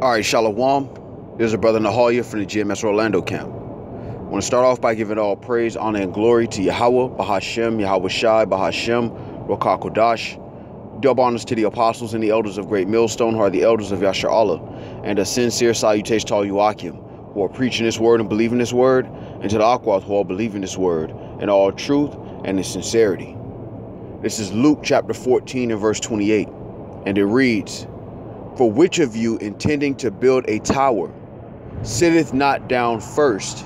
All right, Shalom. There's a brother Nahalia from the GMS Orlando camp. I want to start off by giving all praise, honor, and glory to Yahweh, Bahashem, Yahweh Shai, Bahashem, Rokah Kodash. Double honors to the apostles and the elders of Great Millstone, who are the elders of Yashar Allah, and a sincere salutation to all you Akim, who are preaching this word and believing this word, and to the Aquath, who are believing this word in all truth and in sincerity. This is Luke chapter 14 and verse 28, and it reads, "For which of you, intending to build a tower, sitteth not down first,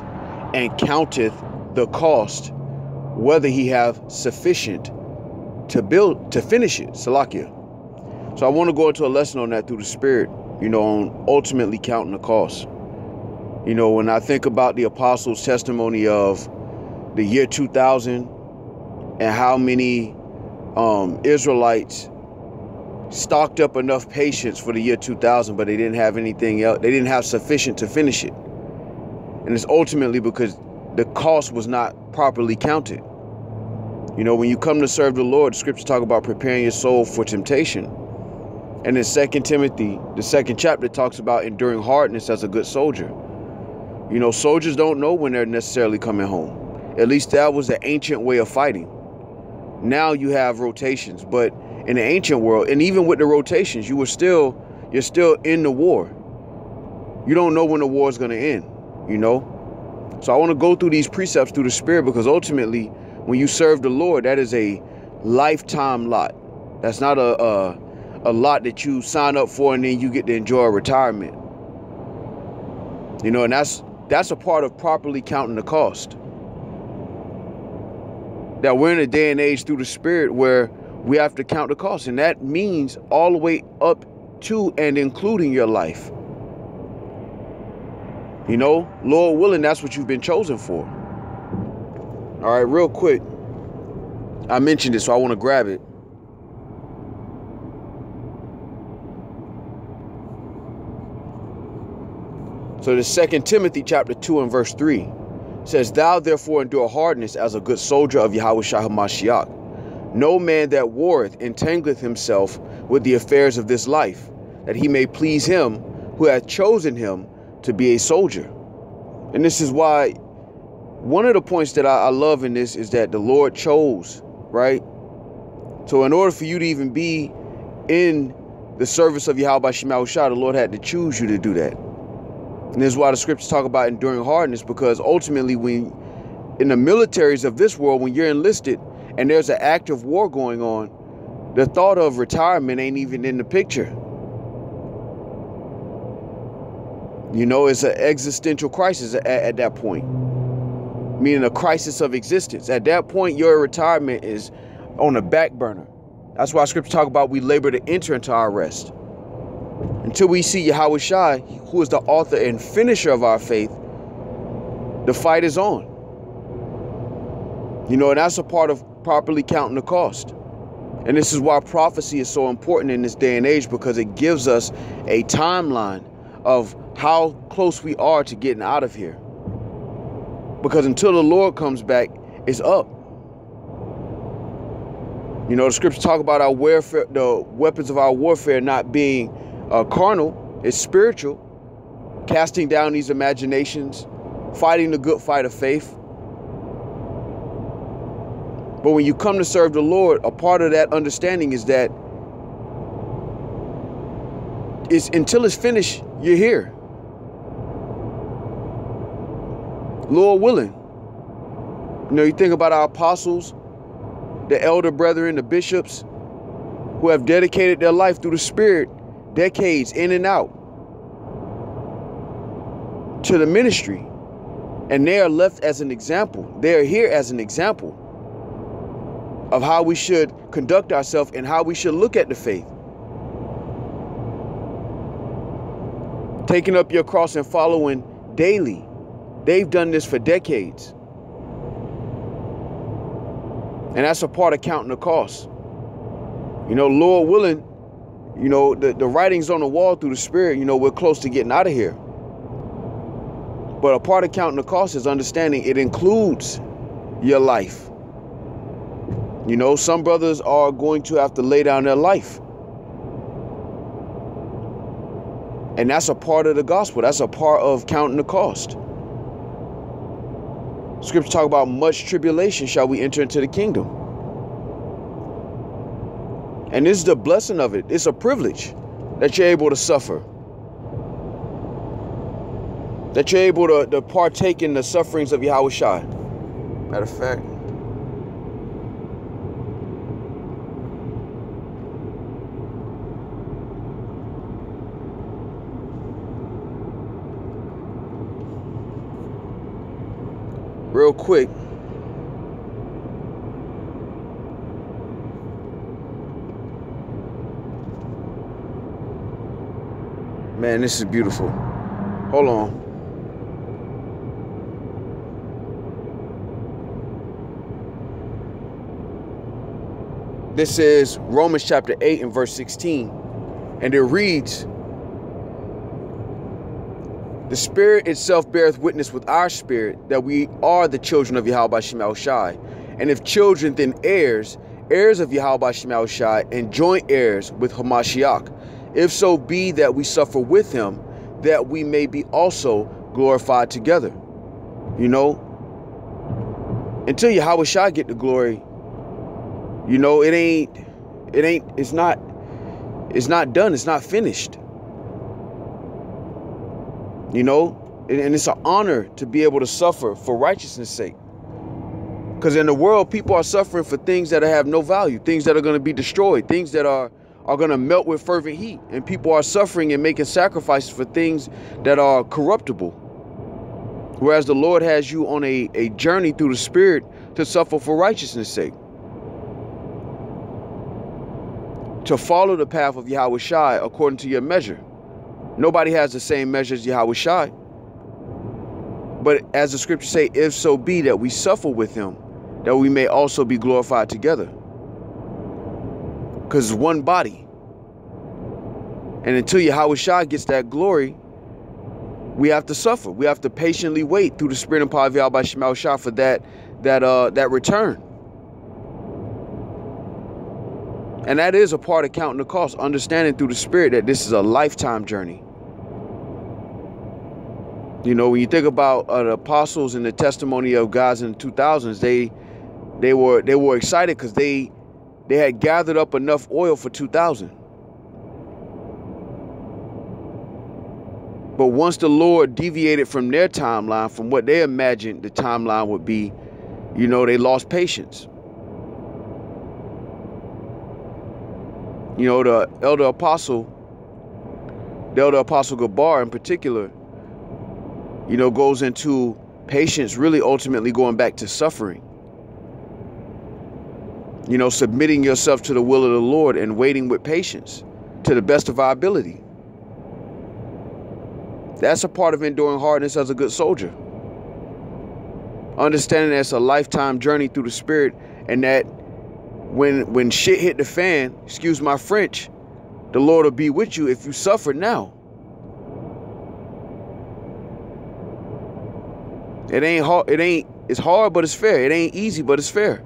and counteth the cost, whether he have sufficient to finish it?" Salakia. So I want to go into a lesson on that through the Spirit, on ultimately counting the cost. When I think about the apostles' testimony of the year 2000 and how many Israelites stocked up enough patience for the year 2000, but they didn't have anything else. They didn't have sufficient to finish it. And it's ultimately because the cost was not properly counted. When you come to serve the Lord, the scriptures talk about preparing your soul for temptation. And in 2 Timothy, the 2nd chapter, talks about enduring hardness as a good soldier. Soldiers don't know when they're necessarily coming home. At least that was the ancient way of fighting. Now you have rotations, but in the ancient world, and even with the rotations, you're still in the war. You don't know when the war is going to end, So I want to go through these precepts through the Spirit, because ultimately, when you serve the Lord, that is a lifetime lot. That's not a lot that you sign up for and then you get to enjoy retirement. And that's a part of properly counting the cost. That we're in a day and age through the Spirit where we have to count the cost, and that means all the way up to and including your life. Lord willing, that's what you've been chosen for. All right, real quick, I mentioned it, so I want to grab it. So the 2 Timothy chapter 2 and verse 3 says, "Thou therefore endure hardness as a good soldier of Yahweh Shai HaMashiach. No man that warreth entangleth himself with the affairs of this life, that he may please him who hath chosen him to be a soldier." And this is why one of the points that I love in this is that the Lord chose, right? So in order for you to even be in the service of Yahweh Shai, the Lord had to choose you to do that. And this is why the scriptures talk about enduring hardness, because ultimately when in the militaries of this world, when you're enlisted and there's an active war going on, the thought of retirement ain't even in the picture. It's an existential crisis at that point, meaning a crisis of existence. At that point, your retirement is on the back burner. That's why scripture talk about we labor to enter into our rest. Until we see Yahweh Shai, who is the author and finisher of our faith, the fight is on. And that's a part of properly counting the cost. And this is why prophecy is so important in this day and age, because it gives us a timeline of how close we are to getting out of here. Because until the Lord comes back, it's up. The scriptures talk about our warfare, the weapons of our warfare not being carnal, it's spiritual, casting down these imaginations, fighting the good fight of faith. But when you come to serve the Lord, a part of that understanding is that until it's finished, you're here. Lord willing. You think about our apostles, the elder brethren, the bishops, who have dedicated their life through the Spirit, decades in and out, to the ministry. And they are left as an example. They are here as an example of how we should conduct ourselves and how we should look at the faith. Taking up your cross and following daily. They've done this for decades. And that's a part of counting the cost. Lord willing, the writing's on the wall through the Spirit, we're close to getting out of here. But a part of counting the cost is understanding it includes your life. Some brothers are going to have to lay down their life. And that's a part of the gospel. That's a part of counting the cost. Scripture talk about much tribulation shall we enter into the kingdom. And this is the blessing of it. It's a privilege that you're able to suffer. That you're able to partake in the sufferings of Yahweh Shai. Matter of fact, real quick, man, this is beautiful. Hold on. This is Romans chapter 8 and verse 16. And it reads, the Spirit itself beareth witness with our spirit that we are the children of Yahweh Shem Shai. And if children, then heirs, heirs of Yahweh Shem Shai, and joint heirs with Hamashiach. If so be that we suffer with him, that we may be also glorified together. You know, until Yahweh Shai get the glory, you know, it's not done. It's not finished. You know, and it's an honor to be able to suffer for righteousness' sake. Because in the world, people are suffering for things that have no value, things that are going to be destroyed, things that are going to melt with fervent heat. And people are suffering and making sacrifices for things that are corruptible. Whereas the Lord has you on a journey through the Spirit to suffer for righteousness' sake. To follow the path of Yahweh Shai according to your measure. Nobody has the same measure as Yahweh Shai. But as the scriptures say, if so be that we suffer with him, that we may also be glorified together. Because it's one body. And until Yahweh Shai gets that glory, we have to suffer. We have to patiently wait through the Spirit and power of Yahweh Shem Shai for that return. And that is a part of counting the cost, understanding through the Spirit that this is a lifetime journey. You know, when you think about the apostles and the testimony of guys in the 2000s, they were excited because they had gathered up enough oil for 2000. But once the Lord deviated from their timeline, from what they imagined the timeline would be, you know, they lost patience. You know, the elder apostle Gabar in particular, you know, goes into patience, really ultimately going back to suffering. You know, submitting yourself to the will of the Lord and waiting with patience to the best of our ability. That's a part of enduring hardness as a good soldier. Understanding that it's a lifetime journey through the Spirit, and that when shit hit the fan, excuse my French, the Lord will be with you if you suffer now. It ain't hard. It's hard, but it's fair. It ain't easy, but it's fair.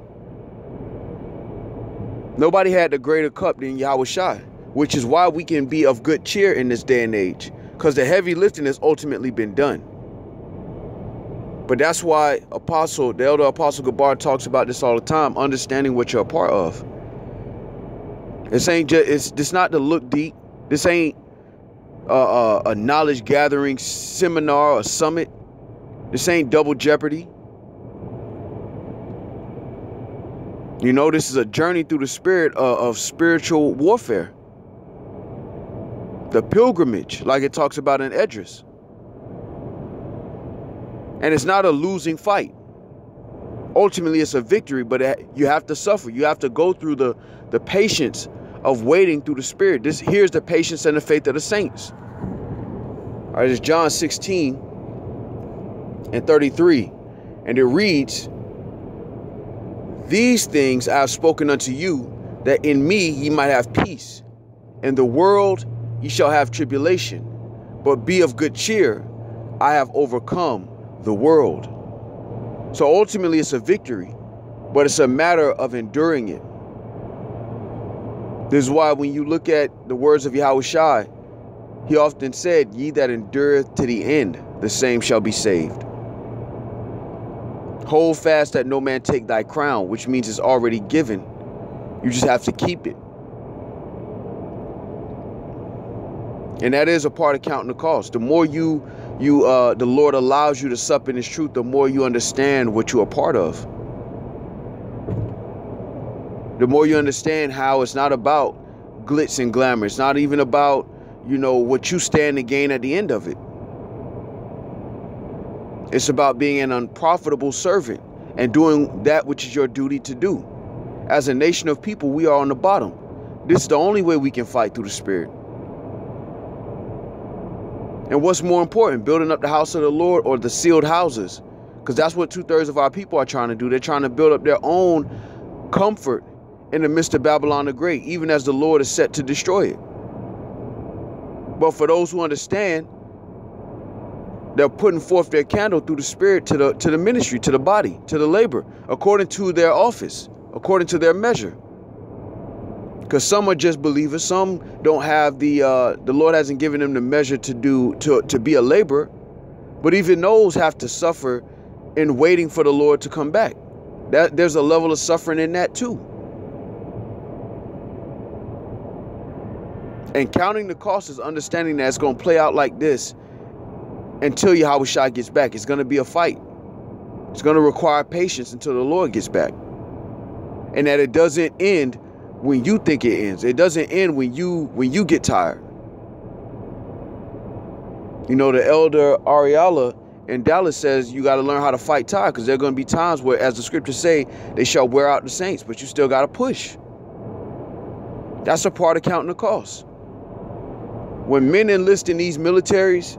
Nobody had the greater cup than Yahweh Shai, which is why we can be of good cheer in this day and age, because the heavy lifting has ultimately been done. But that's why the elder apostle Gabar talks about this all the time, understanding what you're a part of. It's not to look deep. This ain't a knowledge gathering seminar or summit. This ain't double jeopardy. You know, this is a journey through the Spirit of spiritual warfare. The pilgrimage, like it talks about in Esdras. And it's not a losing fight. Ultimately, it's a victory, but you have to suffer. You have to go through the patience of waiting through the Spirit. Here's the patience and the faith of the saints. All right, it's John 16 and 33. And it reads, these things I have spoken unto you, that in me ye might have peace. In the world ye shall have tribulation, but be of good cheer. I have overcome the world. So ultimately it's a victory, but it's a matter of enduring it. This is why when you look at the words of Yahweh Shai, He often said, ye that endureth to the end, the same shall be saved. Hold fast that no man take thy crown, which means it's already given. You just have to keep it. And that is a part of counting the cost. The more the Lord allows you to sup in his truth, the more you understand what you're a part of. The more you understand how it's not about glitz and glamour. It's not even about, what you stand to gain at the end of it. It's about being an unprofitable servant and doing that which is your duty to do. As a nation of people, we are on the bottom. This is the only way we can fight through the Spirit. And what's more important, building up the house of the Lord or the sealed houses? Because that's what 2/3 of our people are trying to do. They're trying to build up their own comfort in the midst of Babylon the Great, even as the Lord is set to destroy it. But for those who understand, they're putting forth their candle through the Spirit to the ministry, to the body, to the labor, according to their office, according to their measure. Because some are just believers, some don't have the Lord hasn't given them the measure to be a laborer. But even those have to suffer in waiting for the Lord to come back. There's a level of suffering in that too. And counting the cost is understanding that it's going to play out like this until Yahushua gets back. It's going to be a fight. It's going to require patience until the Lord gets back. And that it doesn't end when you think it ends. It doesn't end when you get tired. The elder Ariala in Dallas says you got to learn how to fight tired, because there are going to be times where, as the scriptures say, they shall wear out the saints, but you still got to push. That's a part of counting the cost. When men enlist in these militaries,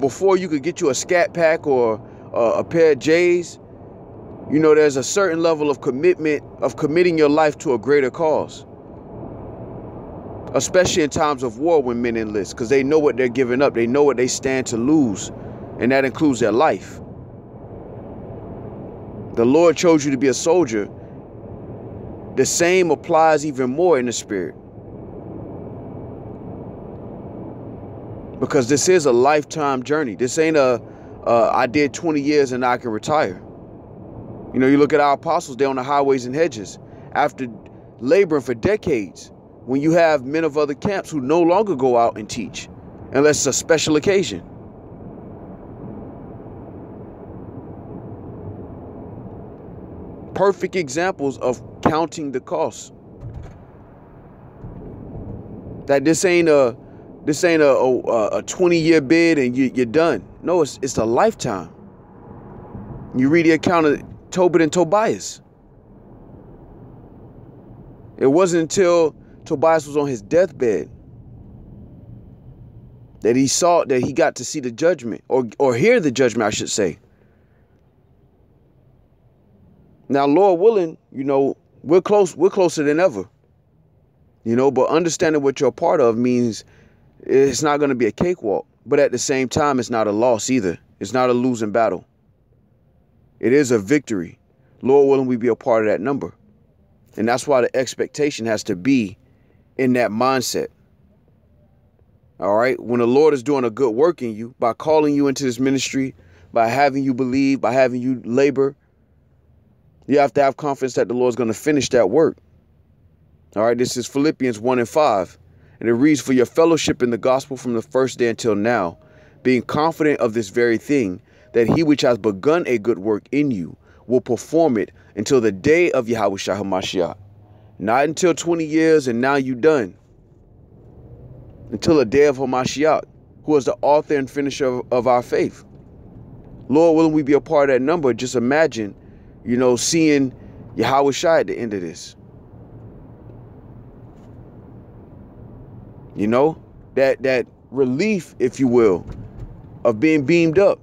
before you could get you a scat pack or a pair of J's, there's a certain level of commitment, of committing your life to a greater cause. Especially in times of war when men enlist, because they know what they're giving up. They know what they stand to lose, and that includes their life. The Lord chose you to be a soldier. The same applies even more in the Spirit. Because this is a lifetime journey. This ain't I did 20 years and I can retire. You look at our apostles, they're on the highways and hedges after laboring for decades. When you have men of other camps who no longer go out and teach unless it's a special occasion. Perfect examples of counting the cost. That this ain't a 20-year bid and you're done. No, it's a lifetime. You read the account of Tobit and Tobias. It wasn't until Tobias was on his deathbed that he got to see the judgment, or hear the judgment, I should say. Now, Lord willing, we're closer than ever. But understanding what you're a part of means it's not going to be a cakewalk, but at the same time, it's not a loss either. It's not a losing battle. It is a victory. Lord willing, we be a part of that number. And that's why the expectation has to be in that mindset. All right. When the Lord is doing a good work in you, by calling you into this ministry, by having you believe, by having you labor, you have to have confidence that the Lord's going to finish that work. All right. This is Philippians 1:5. And it reads, for your fellowship in the gospel from the first day until now, being confident of this very thing, that he which has begun a good work in you will perform it until the day of Yahushua HaMashiach. Not until 20 years and now you done. Until the day of Hamashiach, who is the author and finisher of our faith. Lord willing, we be a part of that number. Just imagine, seeing Yahushua at the end of this. That relief, if you will, of being beamed up.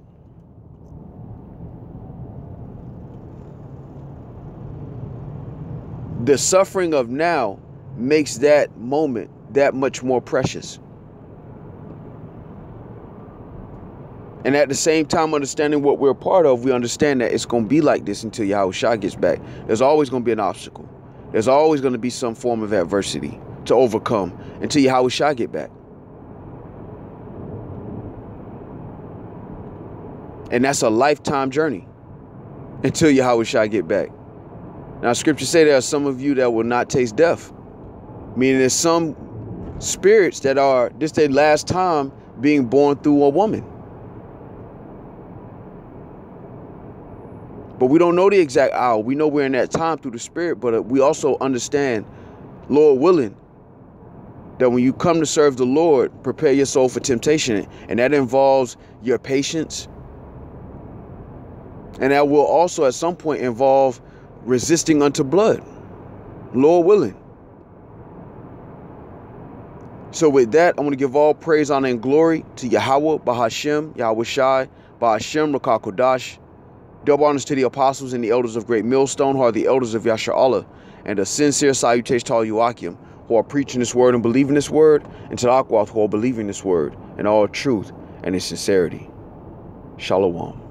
The suffering of now makes that moment that much more precious. And at the same time, understanding what we're a part of, we understand that it's going to be like this until Yahushua gets back. There's always going to be an obstacle. There's always going to be some form of adversity to overcome until Yahushua get back. And that's a lifetime journey until Yahushua get back. Now, scripture say there are some of you that will not taste death. Meaning there's some spirits that are, this their last time being born through a woman. But we don't know the exact hour. We know we're in that time through the spirit, but we also understand, Lord willing, that when you come to serve the Lord, prepare your soul for temptation. And that involves your patience. And that will also at some point involve resisting unto blood, Lord willing. So with that, I want to give all praise, honor, and glory to Yahweh, Bahashem, Yahushai, Bahashem, Rakah Kodash. Double honors to the apostles and the elders of Great Millstone, who are the elders of Yasha Allah, and a sincere salutation to all Yuakim, who are preaching this word and believing this word, and to the Akwath, who are believing this word in all truth and in sincerity. Shalom.